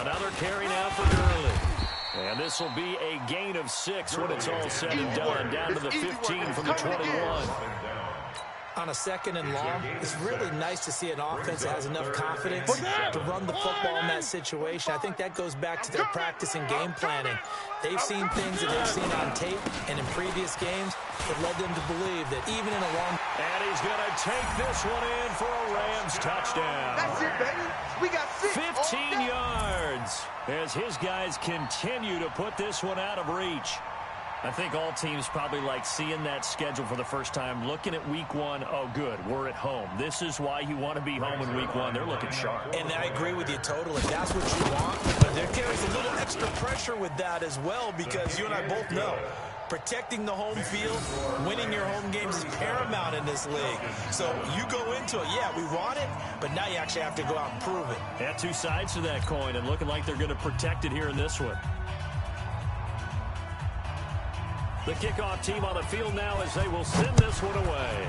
Another carry now for Gurley. And this will be a gain of 6 when it's all said and done. Down to the 15 from the 21. On a 2nd and long, it's really nice to see an offense that has enough confidence to run the football in that situation. I think that goes back to their practice and game planning. They've seen things that they've seen on tape and in previous games that led them to believe that even in a long... And he's going to take this one in for a Rams touchdown. That's it, baby. We got 15 yards as his guys continue to put this one out of reach. I think all teams probably like seeing that schedule for the first time, looking at week 1. Oh, good, we're at home. This is why you want to be home in week 1. They're looking sharp. And I agree with you totally. That's what you want. But there carries a little extra pressure with that as well, because you and I both know protecting the home field, winning your home games is paramount in this league. So you go into it, yeah, we want it, but now you actually have to go out and prove it. Yeah, 2 sides to that coin, and looking like they're going to protect it here in this one. The kickoff team on the field now as they will send this one away.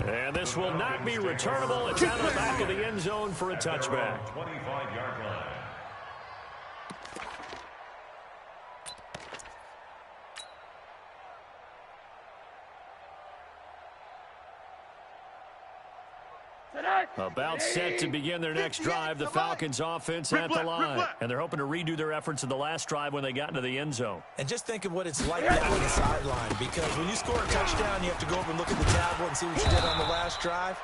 And this will not be returnable. It's out of the back of the end zone for a touchback. 25-yard line. About set to begin their next drive, the Falcons offense at the line. And they're hoping to redo their efforts in the last drive when they got into the end zone. And just think of what it's like down on the sideline, because when you score a touchdown, you have to go over and look at the tablet and see what you did on the last drive.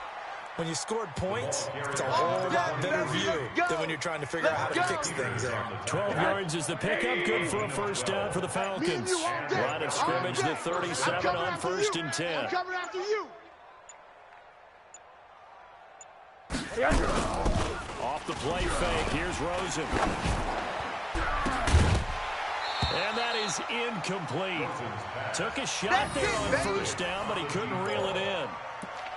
When you scored points, it's a whole lot better view than when you're trying to figure out how to fix things there. 12 yards is the pickup, good for a first down for the Falcons. Line of scrimmage, the 37 on 1st and 10. Coming after you. Off the play fake, here's Rosen. And that is incomplete. Took a shot there on first down, but he couldn't reel it in.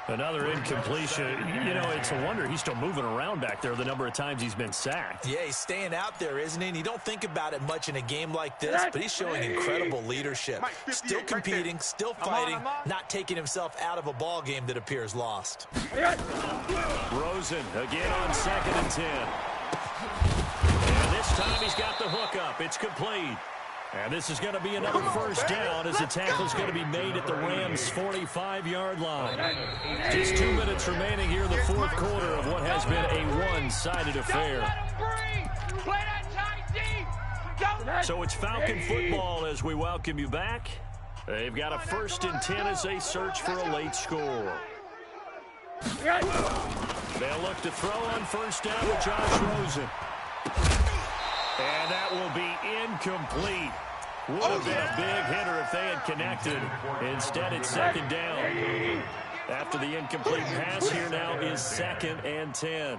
Another incompletion. You know, it's a wonder he's still moving around back there the number of times he's been sacked. Yeah, he's staying out there, isn't he? And you don't think about it much in a game like this, but he's showing incredible leadership. Still competing, still fighting, not taking himself out of a ball game that appears lost. Rosen again on 2nd and 10. And this time he's got the hook up. It's complete. And this is going to be another first down as the tackle's going to be made at the Rams' 45-yard line. Just 2 minutes remaining here in the 4th quarter of what has been a one-sided affair. So it's Falcon football as we welcome you back. They've got a 1st and 10 as they search for a late score. They'll look to throw on first down with Josh Rosen. And that will be incomplete. Would have been a big hitter if they had connected. Instead, it's 2nd down. After the incomplete pass, here now is 2nd and 10.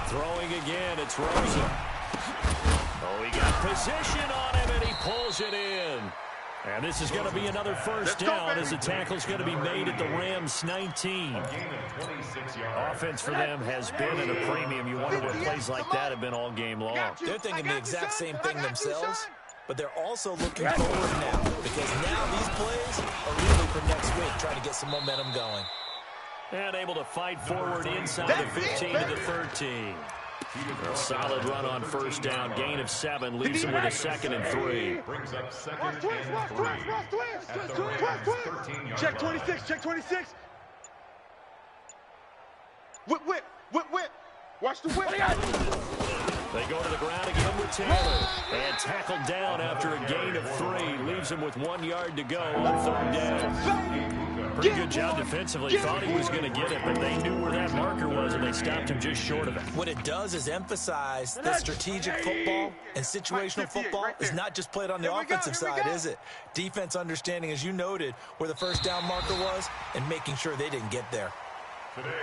Throwing again, it's Rosen. Oh, he got position on him, and he pulls it in. And this is going to be another first down as the tackle's going to be made at the Rams' 19. Offense for them has been at a premium. You wonder what plays like that have been all game long. They're thinking the exact same thing themselves, but they're also looking forward now, because now these plays are really for next week, trying to get some momentum going. And able to fight forward inside the 15 to the 13. A solid run on first down. Gain of 7 leaves him with a 2nd and 3. Brings up 2nd and 3. At the Rams' 13-yard Check 26, check 26. Whip, whip, whip, whip. Watch the whip. They go to the ground again with Taylor. And tackled down after a gain of 3. Leaves him with 1 yard to go on 3rd down. Pretty good job defensively. Thought he was going to get it, but they knew where that marker was, and they stopped him just short of it. What it does is emphasize that strategic football and situational football is not just played on the offensive side, is it? Defense understanding, as you noted, where the first down marker was and making sure they didn't get there.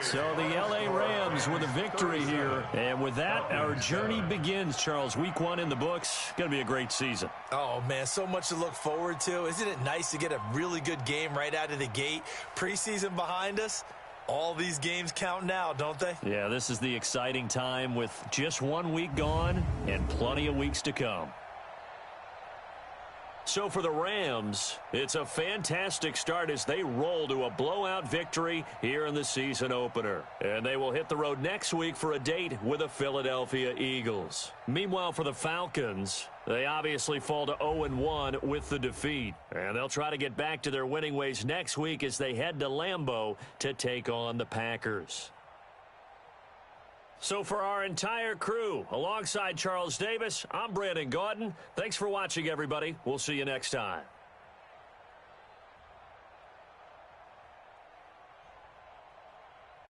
So the L.A. Rams with a victory here. And with that, our journey begins, Charles. Week 1 in the books. Going to be a great season. Oh, man, so much to look forward to. Isn't it nice to get a really good game right out of the gate? Preseason behind us. All these games count now, don't they? Yeah, this is the exciting time with just 1 week gone and plenty of weeks to come. So for the Rams, it's a fantastic start as they roll to a blowout victory here in the season opener. And they will hit the road next week for a date with the Philadelphia Eagles. Meanwhile, for the Falcons, they obviously fall to 0-1 with the defeat. And they'll try to get back to their winning ways next week as they head to Lambeau to take on the Packers. So for our entire crew, alongside Charles Davis, I'm Brandon Gaudin. Thanks for watching, everybody. We'll see you next time.